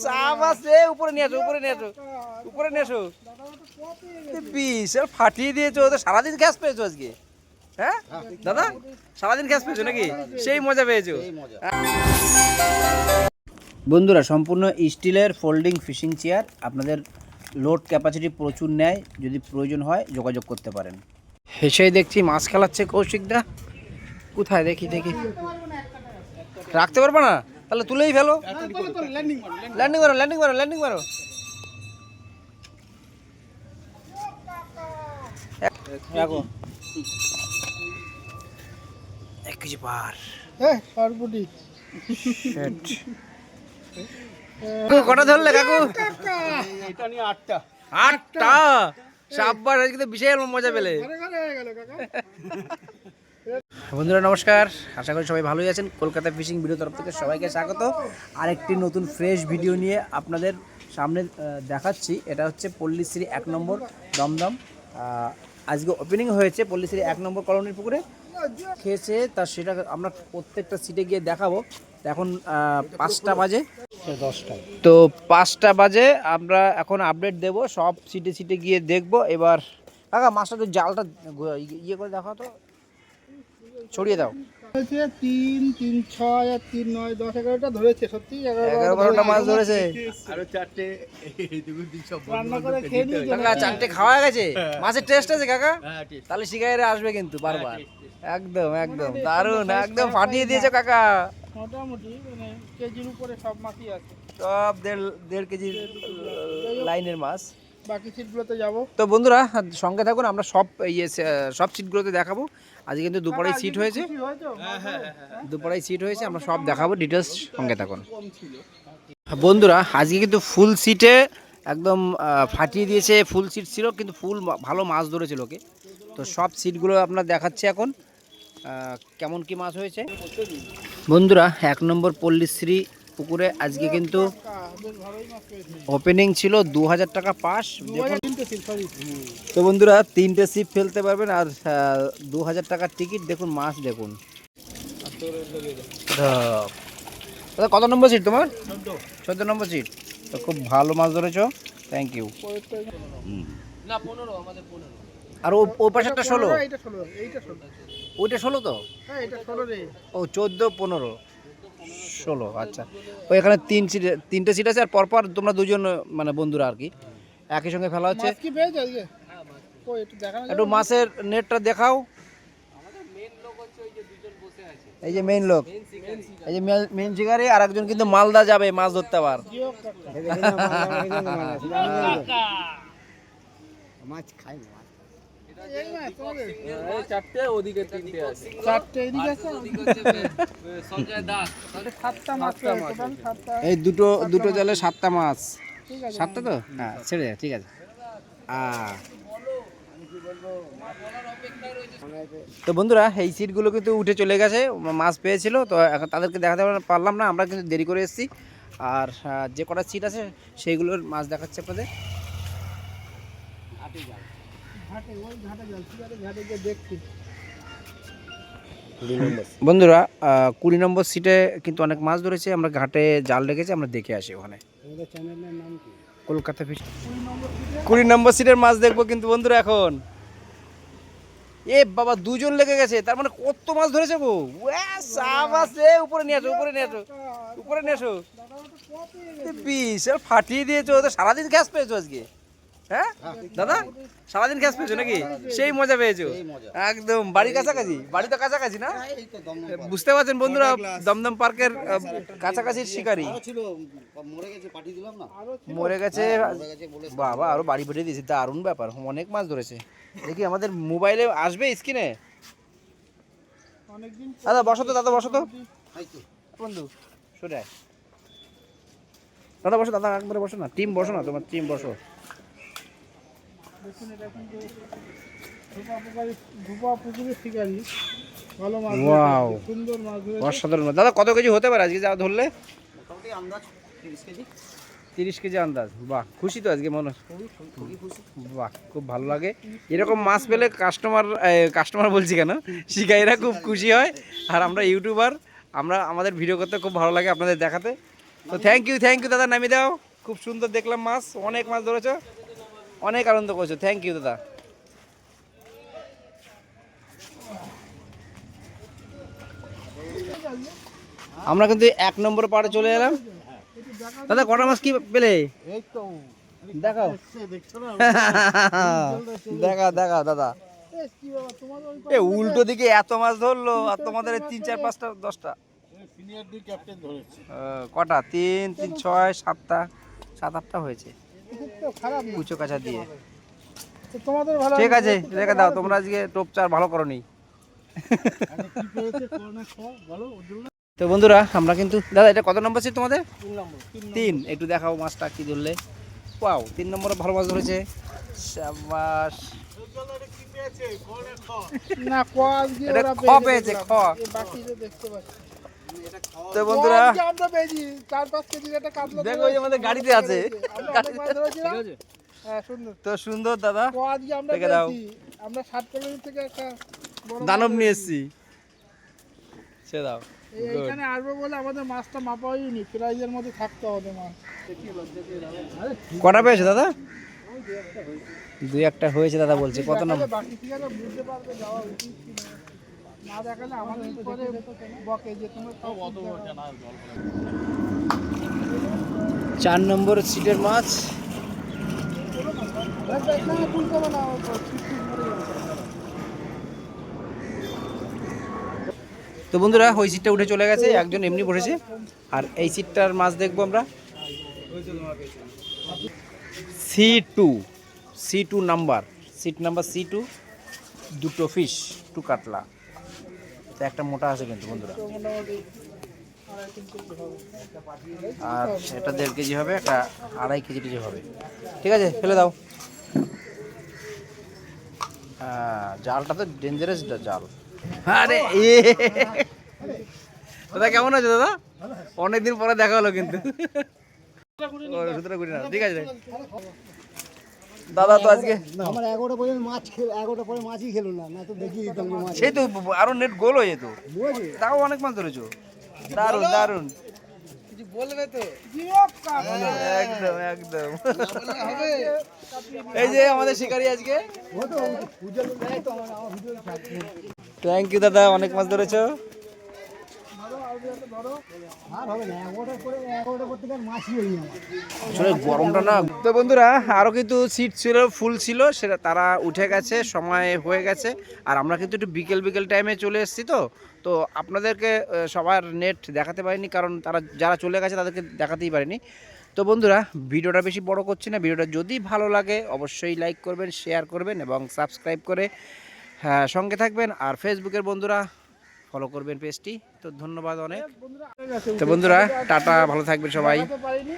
সাবাস রে, উপরে নিয়ে আসো, উপরে নিয়ে আসো, উপরে নিয়ে আসো। বিশাল ফাটিয়ে দিয়েছো, তো সারাদিন গ্যাস পেয়েছো আজকে? হ্যাঁ দাদা, সারাদিন গ্যাস পেয়েছো নাকি? সেই মজা পেয়েছো। বন্ধুরা, সম্পূর্ণ স্টিলের ফোল্ডিং ফিশিং চেয়ার, আপনাদের লোড ক্যাপাসিটি প্রচুর নেয়, যদি প্রয়োজন হয় যোগাযোগ করতে পারেন। হেসেই দেখছি মাছ খেলাচ্ছে কৌশিকদা। কোথায় দেখি দেখি, রাখতে পারবো না, তাহলে তুলেই ফেলো। ল্যান্ডিং মারো, ল্যান্ডিং মারো, ল্যান্ডিং মারো। রাখো 1 কেজি পার। কটা ধরলে কাকু? এটা নিয়ে 8টা। 8টা? সাব্বাস, আজকে তো বিশাল মজা পেলে। বন্ধুরা নমস্কার, আশা করি সবাই ভালোই আছেন। কলকাতা ফিশিং ভিডিও তরফ থেকে সবাইকে স্বাগত। আরেকটি নতুন ফ্রেশ ভিডিও নিয়ে আপনাদের সামনে দেখাচ্ছি। এটা হচ্ছে পল্লীশ্রী 1 নম্বর দমদম। আজকে ওপেনিং হয়েছে পল্লীশ্রী 1 নম্বর কলোনির পুকুরে। খেয়েছে তার সেটা আমরা প্রত্যেকটা সিটে গিয়ে দেখাবো। এখন 5টা বাজে, 10টা তো 5টা বাজে। আমরা এখন আপডেট দেব, সব সিটে সিটে গিয়ে দেখবো। এবার কাকা মাছটা তো জালটা ইয়ে করে দেখাও তো, ছড়িয়ে দাও। 3, 3, 6 আর 3, 9, 10, 11টা ধরেছে। সত্যি 11-12টা মাছ ধরেছে। আরো 4টে রান্না করে খেয়ে নিয়ে কাকা 4টে খাওয়া গেছে। মাছের টেস্ট আছে কাকা? তাহলে শিকারিরা আসবে কিন্তু বারবার। একদম একদম দারুণ, একদম ফাটিয়ে দিয়েছে কাকা। মোটামুটি মানে কেজির উপরে সব মাছই আছে, সব 1.5 কেজি লাইনের মাছ। বাকি সিটগুলোতে যাবো। তো বন্ধুরা সঙ্গে থাকুন, আমরা সব সিটগুলোতে দেখাবো। আজকে কিন্তু দুপুরেই সিট হয়েছে, দুপুরেই সিট হয়েছে, আমরা সব দেখাবো ডিটেলস। সঙ্গে থাকুন বন্ধুরা। আজকে কিন্তু ফুল সিটে একদম ফাটিয়ে দিয়েছে। ফুল সিট ছিল কিন্তু ফুল ভালো মাছ ধরেছিল ওকে। তো সব সিটগুলো আপনার দেখাচ্ছে এখন কেমন কি মাছ হয়েছে। বন্ধুরা 1 নম্বর পল্লীশ্রী পুকুরে আজকে কিন্তু ওপেনিং ছিল 2000 টাকা পাস। তো বন্ধুরা 3টে সিপ ফেলতে পারবেন আর 2000 টাকার টিকিট। দেখুন মাছ দেখুন। কত নম্বর সিট তোমার? 14 নম্বর সিট। তো খুব ভালো মাছ ধরেছো, থ্যাংক ইউ। না 15, আমাদের 15। আর ও পাশেরটা 16। ওইটা 16 তো? হ্যাঁ এটা 16 রে। ও 14, 15, 16। আচ্ছা, ওই এখানে 3টে সিট আছে। আর পরপর তোমরা দুজন মানে বন্ধুরা আর কি একই সঙ্গে ফেলা হচ্ছে। মাছ কি পেয়েছো আজকে? কই একটু দেখানো যাবে? একটু মাছের নেটটা দেখাও। এই যে মেইন লোক, এই যে মেইন শিকারি। আর একজন কিন্তু মালদা যাবে মাছ ধরতে আবার। মাছ খাই না। এই মাছ তোমাদের? এই 4টে, ওদিকে 3টে আছে। 4টে এদিকে আছে, সঞ্জয় দাস, তাহলে 7টা মাছ টোটাল 7টা। এই দুটো জালে 7টা মাছ। ঠিক আছে 7টা তো? হ্যাঁ ছেড়ে দে, ঠিক আছে। তো বন্ধুরা এই সিটগুলো কিন্তু উঠে চলে গেছে, মাছ পেয়েছিল। তো এখন তাদেরকে দেখাতে পারলাম না, আমরা কিন্তু দেরি করে এসেছি। আর যে কটা সিট আছে সেইগুলোর মাছ দেখাচ্ছে আপনাদের। ঘাটে ওই ঘাটে যাই, ঠিক আছে ঘাটে গিয়ে দেখছি। বন্ধুরা 20 নম্বর সিটে কিন্তু অনেক মাছ ধরেছে। আমরা ঘাটে জাল রেখেছি, আমরা দেখে আসি ওখানে। আমাদের চ্যানেলের নাম কি? কলকাতা ফিশ। 20 নম্বর সিটের মাছ দেখবো কিন্তু বন্ধুরা এখন। এ বাবা, 2জন লেগে গেছে, তার মানে কত মাছ ধরেছে গো। সাবাস রে, উপরে নিয়ে আসো, উপরে নিয়ে আসো, উপরে নিয়ে আসো। বিশাল ফাটিয়ে দিয়েছো, তো সারাদিন গ্যাস পেয়েছো আজকে? হ্যাঁ দাদা, সারাদিন গ্যাস পেয়েছো নাকি? সেই মজা পেয়েছো একদম। বাড়ির কাছাকাছি, বাড়ি তো কাছাকাছি না? বুঝতে পারছেন বন্ধুরা, দমদম পার্কের কাছাকাছি শিকারি। মরে গেছে বাবা, আরো বাড়ি ফিরে দিয়েছে। দারুণ ব্যাপার, অনেক মাছ ধরেছে। দেখি আমাদের মোবাইলে আসবে স্ক্রিনে। দাদা বসো তো, দাদা বসো তো বন্ধু, সরে আয়। দাদা বসো, দাদা একবারে বসো না, টিম বসো না, তোমার টিম বসো। দেখুন এটা কিন্তু ধুপা পুকুরের শিকারি, ভালো মাছ, ওয়াও, সুন্দর মাছ ধরেছে। অসাধারণ। দাদা কত কেজি হতে পারে আজকে যা ধরলে? মোটামুটি আন্দাজ 30 কেজি। 30 কেজি আন্দাজ। বাহ, খুশি তো আজকে মনে? বাহ, খুব ভালো লাগে এরকম মাছ পেলে। কাস্টমার বলছি কেন, শিকারীরা খুব খুশি হয়। আর আমরা ইউটিউবার, আমাদের ভিডিও করতে খুব ভালো লাগে, আপনাদের দেখাতে। তো থ্যাংক ইউ দাদা, নামিয়ে দাও। খুব সুন্দর দেখলাম মাছ, অনেক মাছ ধরেছো, অনেক আনন্দ করছো। থ্যাংক ইউ দাদা। আমরা কিন্তু 1 নম্বর পাড়ে চলে এলাম। দাদা কটা মাছ কি পেলে? এই তো দেখাও দেখছো না দেখাও দাদা। কি বাবা তোমাদের ওই এ উল্টো দিকে এত মাছ ধরলো আর তোমাদের 3 4 5টা 10টা সিনিয়র ডি ক্যাপ্টেন ধরেছে কটা? 3 3 6 7টা 7-8টা হয়েছে তো খারাপ না কুচো কাছা দিয়ে। তো তোমাদের ভালো ঠিক আছে রেখে দাও, তোমরা আজকে টোপ চার ভালো করোনি। কি পেয়েছে করোনা খাও বলো ওর জন্য তো বন্ধুরা আমরা কিন্তু দাদা এটা কত নম্বর ছিল তোমাদের? 3 নম্বর 3। একটু দেখাও মাছটা কি ধরলে। ওয়াও 3 নম্বরে ভালো মাছ ধরেছে, শাবাশ। কি পেয়েছে করোনা খাও না কোয়াজ দিয়ে এটা ওরা খ পেয়েছে, খ। এই বাকি যে দেখতে পাচ্ছি তো বন্ধুরা কোয়াজ দিয়ে আমরা পেয়েছি 4-5 কেজি একটা কাতলা দেখো এই যে আমাদের গাড়িতে আছে। হ্যাঁ সুন্দর তো সুন্দর দাদা, কোয়াজ দিয়ে আমরা রেখে দাও। পেয়েছি আমরা 7 কিলোমিটার থেকে একটা বড় দানব মাছ নিয়ে পেয়েছি। এসেছি। সে দাও। এইখানে আসবে বলে আমাদের মাছটা মাপা হয়নি, প্রাইজের মধ্যে থাকতে হবে মাছ। কটা পেয়েছে দাদা? 2-1টা হয়েছে দাদা বলছে। কত নম্বর? দেখালে বাকি ঠিক আছে বুঝতে পারবে যাওয়া উচিত ছিল। না দেখালে আমাদের পরে বকে যে তোমার তাও অত বকে না 4 নম্বর সিটের মাছ। তুলতে হবে না তো বন্ধুরা ওই সিটটা উঠে চলে গেছে, একজন এমনি বসেছে। আর এই সিটটার মাছ দেখবো আমরা। C2 number, seat number C2, 2টো ফিশ, 2 কাতলা। তো একটা মোটা আছে কিন্তু বন্ধুরা, মোটামুটি 2.5 কেজি হবে। আর এটা 1.5 কেজি হবে, একটা 2.5 কেজি হবে। ঠিক আছে ফেলে দাও। জালটা তো ডেঞ্জারাস জাল। আরে দাদা কেমন আছো দাদা? অনেকদিন পরে দেখা হলো কিন্তু। ও, সুতরাং করি না, ঠিক আছে দাদা। তো আজকে আমার 11টা পর্যন্ত মাছ 11টা পরে মাছই খেলো না, না তো দেখিয়ে দিতাম যে মাছ সেই তো আরো নেট গোল হয়ে যেত। বুঝেছি। তাও অনেক মাছ ধরেছো, দারুন দারুন। কিছু বলবে তো একদম একদম। এই যে আমাদের শিকারি আজকে। ও তো পূজার লোক দেয় তো আমার ভিডিও ছাড়ছে। থ্যাংক ইউ দাদা, অনেক মাছ ধরেছো। আর হবে না 11টার পরে 11টা পর থেকে আর মাছই হয়নি আমার। আসলে গরমটা না। তো বন্ধুরা আরও কিন্তু সিট ছিল, ফুল ছিল, সেটা তারা উঠে গেছে, সময় হয়ে গেছে। আর আমরা কিন্তু একটু বিকেল টাইমে চলে এসেছি। তো আপনাদেরকে সবার নেট দেখাতে পারিনি, কারণ তারা যারা চলে গেছে তাদেরকে দেখাতেই পারিনি। তো বন্ধুরা ভিডিওটা বেশি বড় করছি না। ভিডিওটা যদি ভালো লাগে অবশ্যই লাইক করবেন, শেয়ার করবেন এবং সাবস্ক্রাইব করে সঙ্গে থাকবেন। আর ফেসবুকের বন্ধুরা ফলো করবেন পেজটি। তো ধন্যবাদ অনেক। তো বন্ধুরা টাটা, ভালো থাকবেন সবাই। পারিনি।